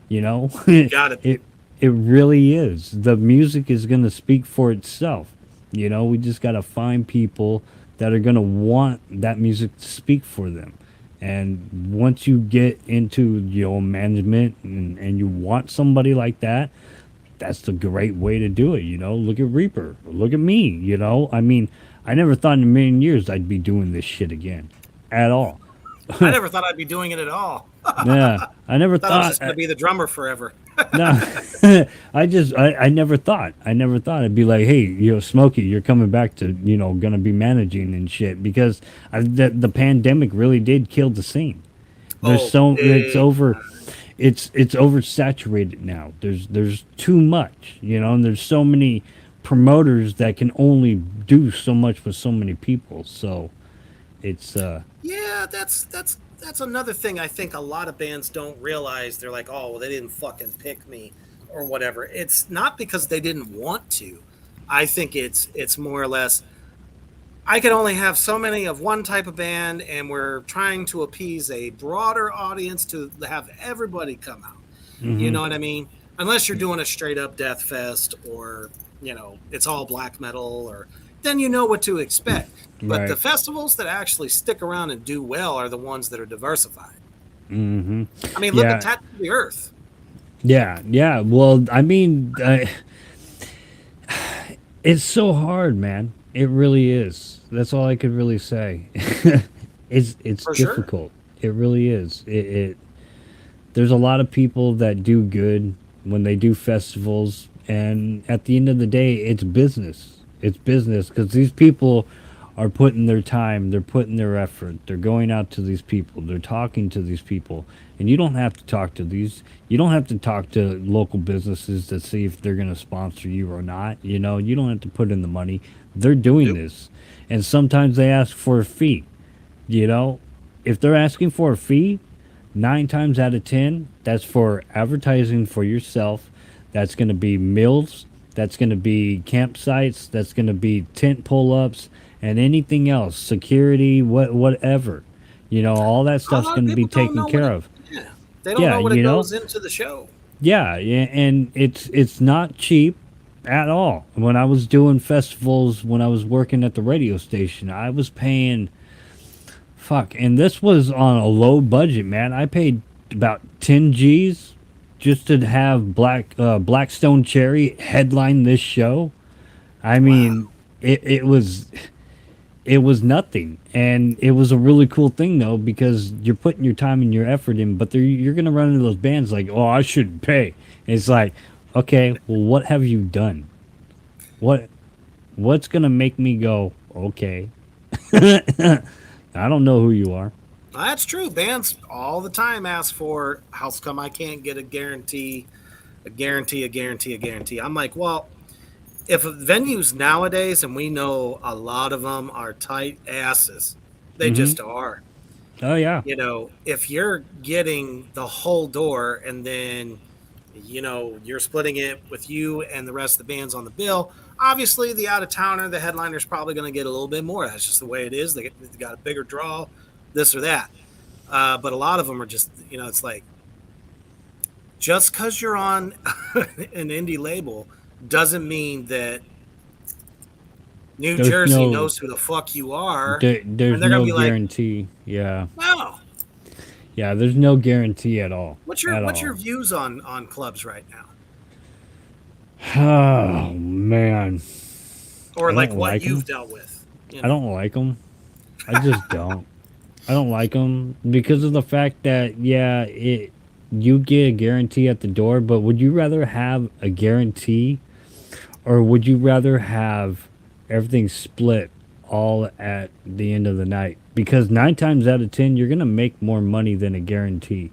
You know? Got it. It really is. The music is going to speak for itself. You know, we just got to find people that are going to want that music to speak for them. And once you get into your management and you want somebody like that, that's the great way to do it. You know, look at Reaper. Look at me. You know, I mean, I never thought in a million years I'd be doing this shit again at all. I never thought I'd be doing it at all. Yeah, I never thought I was just going to be the drummer forever. No, I never thought. I never thought it'd be like, hey, you know, Smoky, you're coming back to, you know, gonna be managing and shit, because the pandemic really did kill the scene. It's oversaturated now. There's too much, you know, and there's so many promoters that can only do so much with so many people. So it's yeah, that's another thing I think a lot of bands don't realize. They're like, oh, well, they didn't fucking pick me or whatever. It's not because they didn't want to. I think it's more or less, I can only have so many of one type of band, and we're trying to appease a broader audience to have everybody come out. Mm-hmm. You know what I mean? Unless you're doing a straight up death fest, or, you know, it's all black metal, or then you know what to expect. But right. The festivals that actually stick around and do well are the ones that are diversified. Mm-hmm. I mean, look at Tattoo the Earth. Yeah. Well, I mean, it's so hard, man. It really is. That's all I could really say. It's For difficult. Sure. It really is. There's a lot of people that do good when they do festivals, and at the end of the day, it's business. It's business, because these people are putting their time, they're putting their effort, they're going out to these people, they're talking to these people, and you don't have to talk to local businesses to see if they're going to sponsor you or not. You know, you don't have to put in the money. They're doing this, and sometimes they ask for a fee. You know, if they're asking for a fee, 9 times out of 10, that's for advertising for yourself. That's going to be meals, that's going to be campsites, that's going to be tent pull-ups, and anything else, security, whatever, you know, all that stuff's going to be taken care of. Yeah, they don't know what it goes into the show. Yeah, and it's not cheap at all. When I was doing festivals, when I was working at the radio station, I was paying, and this was on a low budget, man. I paid about 10 G's just to have Blackstone Cherry headline this show. I mean, wow. It was nothing, and it was a really cool thing, though, because you're putting your time and your effort in, but you're going to run into those bands like, oh, I shouldn't pay. And it's like, okay, well, what have you done? What's going to make me go, okay, I don't know who you are. That's true. Bands all the time ask for, how come I can't get a guarantee, a guarantee, a guarantee, a guarantee? I'm like, well, if venues nowadays, and we know a lot of them are tight asses, they just are. Oh, yeah. You know, if you're getting the whole door and then, you know, you're splitting it with you and the rest of the bands on the bill, obviously the out-of-towner, the headliner's probably going to get a little bit more. That's just the way it is. They got a bigger draw, this or that. But a lot of them are just, you know, it's like, just because you're on an indie label doesn't mean that New Jersey knows who the fuck you are. There's no guarantee. Like, yeah. No. Yeah, there's no guarantee at all. What's your views on clubs right now? Oh, man. Or like what you've dealt with. You know? I don't like them. I just don't. I don't like them because of the fact that, yeah, you get a guarantee at the door, but would you rather have a guarantee or would you rather have everything split all at the end of the night? Because 9 times out of 10, you're going to make more money than a guarantee.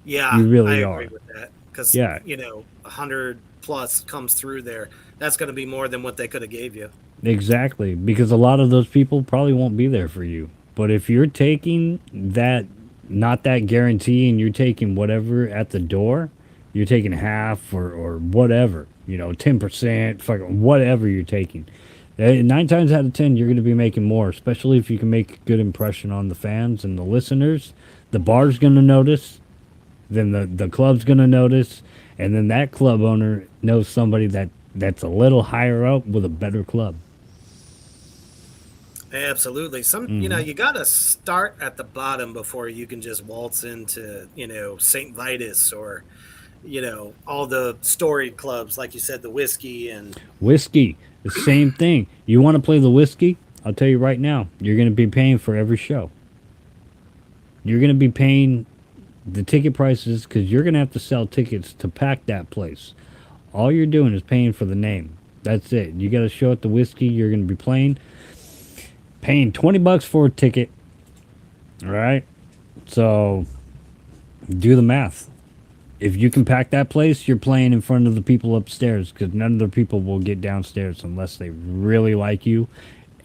Yeah, you really I are. agree with that. Because, you know, 100 plus comes through there. That's going to be more than what they could have gave you. Exactly. Because a lot of those people probably won't be there for you. But if you're taking that, not that guarantee, and you're taking whatever at the door, you're taking half or whatever, you know, 10%, fucking whatever you're taking. 9 times out of 10, you're going to be making more, especially if you can make a good impression on the fans and the listeners. The bar's going to notice, then the club's going to notice, and then that club owner knows somebody that's a little higher up with a better club. Absolutely. You know, you got to start at the bottom before you can just waltz into, you know, St. Vitus or, you know, all the storied clubs, like you said, the whiskey. The same thing. You want to play the whiskey? I'll tell you right now, you're going to be paying for every show. You're going to be paying the ticket prices because you're going to have to sell tickets to pack that place. All you're doing is paying for the name. That's it. You got to show at the whiskey. You're going to be paying $20 for a ticket. All right? So do the math. If you can pack that place, you're playing in front of the people upstairs because none of the people will get downstairs unless they really like you,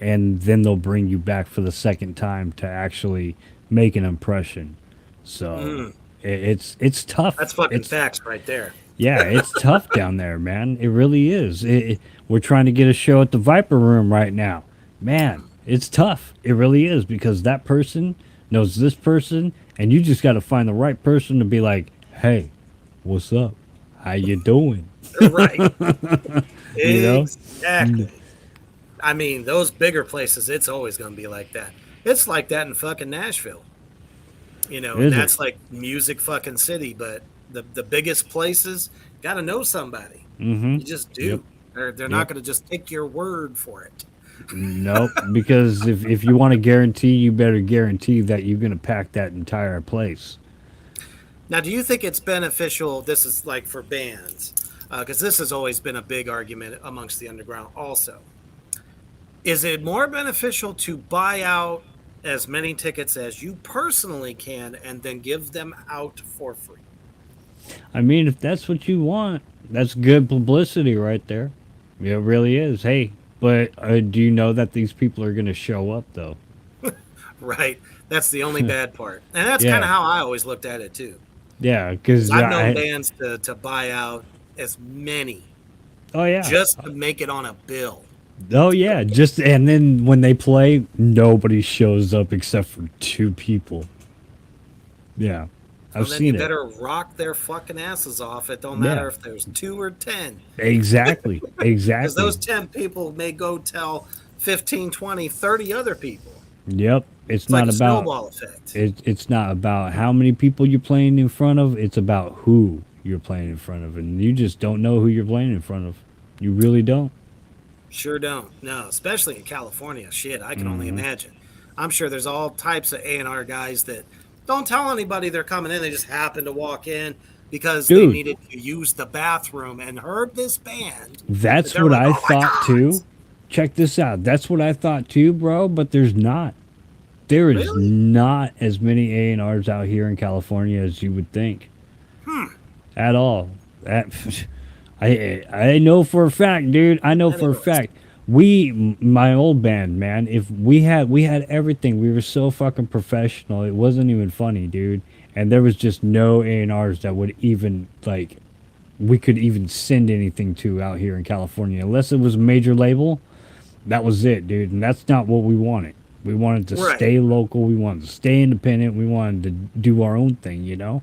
and then they'll bring you back for the second time to actually make an impression. So it's tough. That's fucking facts right there. Yeah, it's tough down there, man. It really is. We're trying to get a show at the Viper Room right now. Man, it's tough. It really is because that person knows this person, and you just got to find the right person to be like, hey, what's up? How you doing? Right. You know? Exactly. I mean, those bigger places, it's always going to be like that. It's like that in fucking Nashville. You know, and that's like music fucking city, but the biggest places got to know somebody. You just do. Yep. They're not going to just take your word for it. Nope, because if you want to guarantee, you better guarantee that you're going to pack that entire place. Now, do you think it's beneficial, this is like for bands, because this has always been a big argument amongst the underground also. Is it more beneficial to buy out as many tickets as you personally can and then give them out for free? I mean, if that's what you want, that's good publicity right there. It really is. Hey, but do you know that these people are going to show up, though? Right. That's the only bad part. And that's kind of how I always looked at it, too. Yeah, because I've known bands to buy out as many. Oh, yeah. Just to make it on a bill. Oh, yeah. And then when they play, nobody shows up except for 2 people. Yeah. I've seen it. You better rock their fucking asses off. It don't matter if there's 2 or 10. Exactly. Because those 10 people may go tell 15, 20, 30 other people. Yep. It's not like about a snowball effect. It's not about how many people you're playing in front of. It's about who you're playing in front of. And you just don't know who you're playing in front of. You really don't. Sure don't. No, especially in California. Shit, I can only imagine. I'm sure there's all types of A&R guys that don't tell anybody they're coming in. They just happen to walk in because they needed to use the bathroom and heard this band. That's what I thought too. Check this out. That's what I thought too, bro. But there's not. There is Really? not as many A&Rs out here in California as you would think. At all. That, I know for a fact, dude. I know for a Interesting. fact. My old band, man. If we had everything. We were so fucking professional. It wasn't even funny, dude. And there was just no A&Rs that would even like we could even send anything to out here in California, unless it was a major label. That was it, dude. And that's not what we wanted. We wanted to Right. stay local. We wanted to stay independent. We wanted to do our own thing, you know?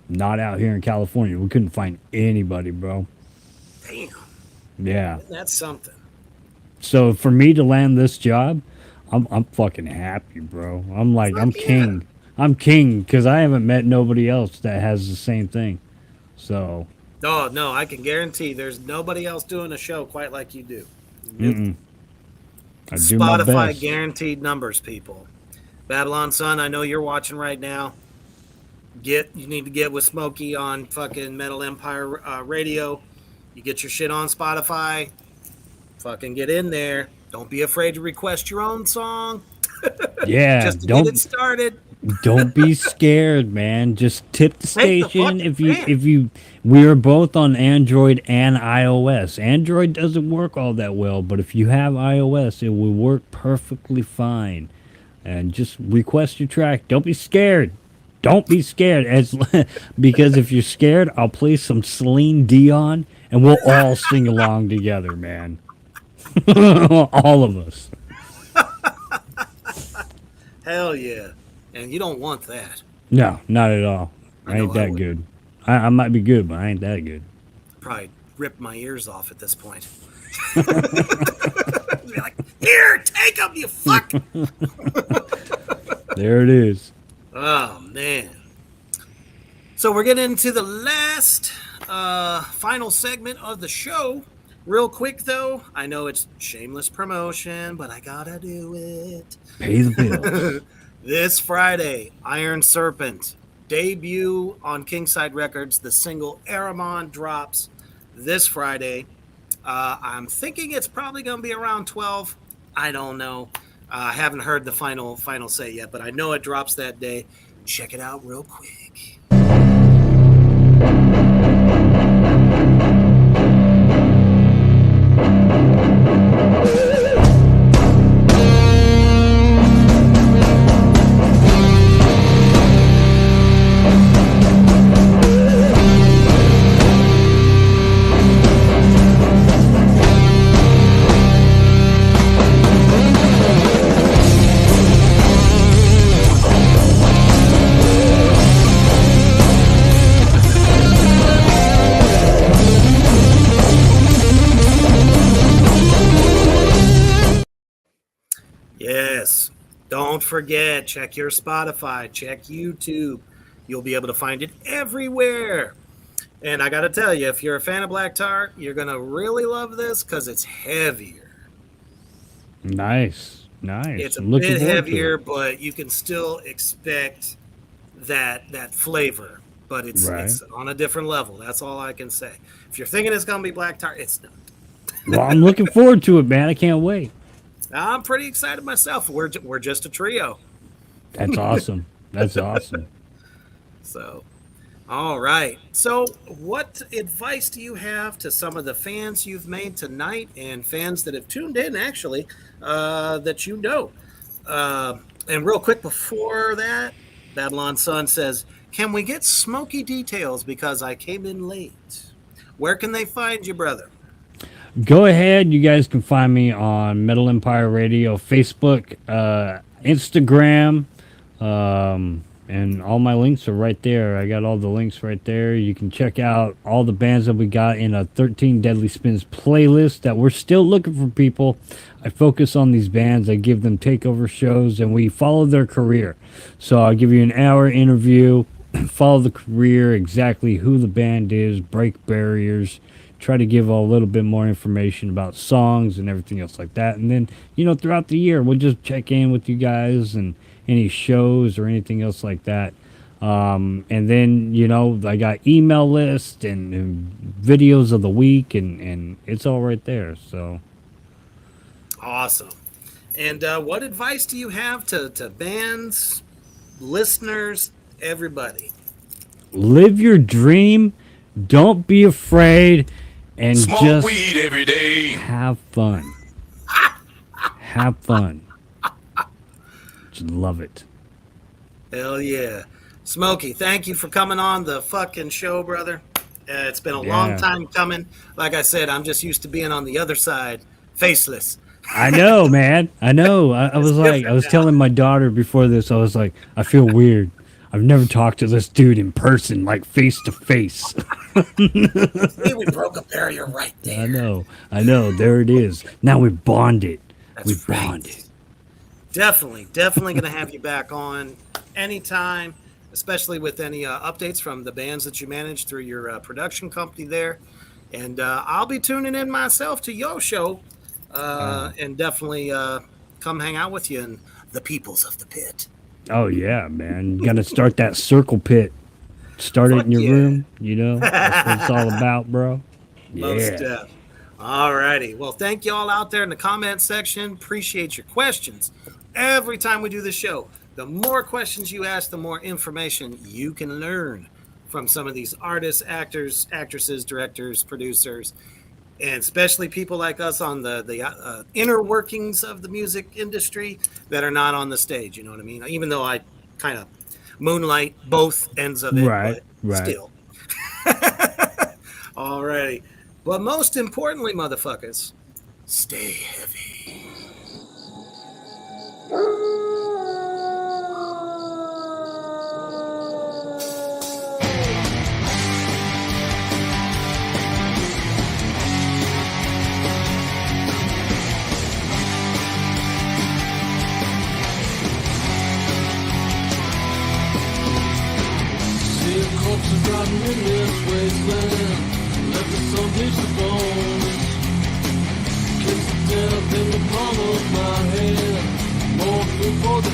Not out here in California. We couldn't find anybody, bro. Damn. Yeah. That's something. So for me to land this job, I'm fucking happy, bro. I'm like, I'm Fuck yeah. king. I'm king because I haven't met nobody else that has the same thing. So, Oh, no, I can guarantee there's nobody else doing a show quite like you do. Nope. mm-mm. I do my Spotify best. guaranteed numbers, people. Babylon Sun, I know you're watching right now. You need to get with Smoky on fucking Metal Empire Radio. You get your shit on Spotify. Fucking get in there. Don't be afraid to request your own song. Yeah, Just to get it don't started. don't be scared, man. Just tip the Take the station. fucking fan. If you we are both on Android and iOS. Android doesn't work all that well, but if you have iOS, it will work perfectly fine. And just request your track. Don't be scared. Don't be scared. Because if you're scared, I'll play some Celine Dion and we'll all sing along together, man. All of us. Hell yeah. And you don't want that. No, not at all. I I know ain't I that would. good. I might be good, but I ain't that good. Probably rip my ears off at this point. Be like, here, take them, you fuck. There it is. Oh, man. So we're getting into the last final segment of the show. Real quick, though, I know it's shameless promotion, but I gotta do it. Pay the bills. This Friday, Iron Serpent, debut on Kingside Records. The single Aramon drops this Friday. I'm thinking it's probably going to be around 12. I don't know. I haven't heard the final say yet, but I know it drops that day. Check it out real quick. Yes. Don't forget, check your Spotify, check YouTube. You'll be able to find it everywhere. And I got to tell you, if you're a fan of Black Tar, you're going to really love this because it's heavier. Nice. It's a I'm looking bit forward heavier, to but you can still expect that flavor. But it's on a different level. That's all I can say. If you're thinking it's going to be Black Tar, it's not. it. Well, I'm looking forward to it, man. I can't wait. I'm pretty excited myself. We're just a trio. That's awesome. That's awesome. So, all right. So, what advice do you have to some of the fans you've made tonight and fans that have tuned in, actually, that you know? And real quick before that, Babylon Sun says, can we get Smoky details because I came in late? Where can they find you, brother? Go ahead. You guys can find me on Metal Empire Radio, Facebook, Instagram, and all my links are right there. I got all the links right there. You can check out all the bands that we got in a 13 Deadly Spins playlist that we're still looking for people. I focus on these bands. I give them takeover shows, and we follow their career. So I'll give you an hour interview, follow the career, exactly who the band is, break barriers, try to give a little bit more information about songs and everything else like that. And then, throughout the year, we'll just check in with you guys and any shows or anything else like that. And then, I got email list and videos of the week, and it's all right there. So Awesome. And what advice do you have to bands, listeners, everybody? Live your dream. Don't be afraid. And Smoke just weed every day. have fun. Have fun. Just love it. Hell yeah. Smoky, thank you for coming on the fucking show, brother. It's been a long time coming. Like I said, I'm just used to being on the other side, faceless. I know, man. I know. I was like, I was telling my daughter before this, I was like, I feel weird. I've never talked to this dude in person, like face to face. Hey, we broke a barrier right there. I know. There it is. Now we bonded. That's right. Bonded. Definitely going to have you back on anytime, especially with any updates from the bands that you manage through your production company there. And I'll be tuning in myself to your show and definitely come hang out with you and the peoples of the pit. Oh, yeah, man. You got to start that circle pit. Start it in your room. You know, that's what it's all about, bro. Yeah. All righty. Well, thank you all out there in the comment section. Appreciate your questions. Every time we do the show, the more questions you ask, the more information you can learn from some of these artists, actors, actresses, directors, producers, and especially people like us on the inner workings of the music industry that are not on the stage. You know what I mean? Even though I kind of moonlight both ends of it, right. Still. All righty. But most importantly, motherfuckers, stay heavy. See a corpse rotting in this wasteland.